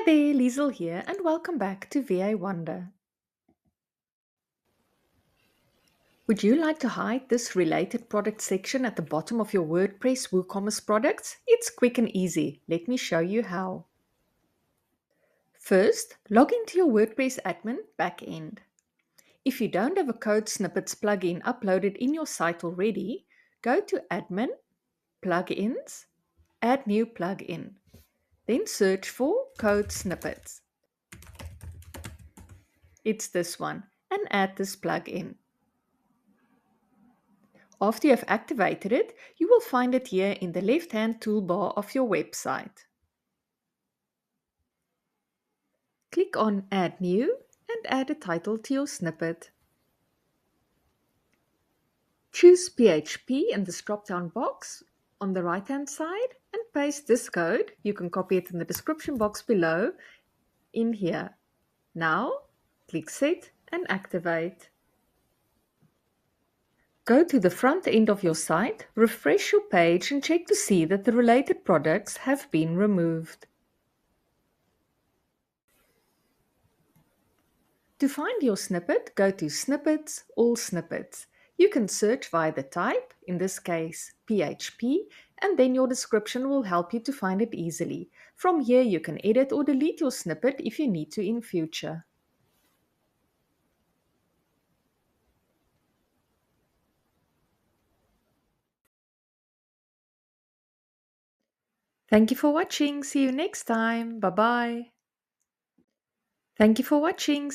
there, Liesel here, and welcome back to VA Wonder. Would you like to hide this related product section at the bottom of your WordPress WooCommerce products? It's quick and easy. Let me show you how. First, log into your WordPress admin backend. If you don't have a Code Snippets plugin uploaded in your site already, go to Admin, Plugins, Add New Plugin. Then search for Code Snippets. It's this one, and add this plugin. After you have activated it, you will find it here in the left-hand toolbar of your website. Click on Add New and add a title to your snippet. Choose PHP in this drop-down box on the right-hand side and paste this code. You can copy it in the description box below in here. Now, click Set and Activate. Go to the front end of your site, refresh your page and check to see that the related products have been removed. To find your snippet, go to Snippets, All Snippets. You can search via the type, in this case PHP, and then your description will help you to find it easily. From here you can edit or delete your snippet if you need to in future. Thank you for watching. See you next time. Bye bye. Thank you for watching.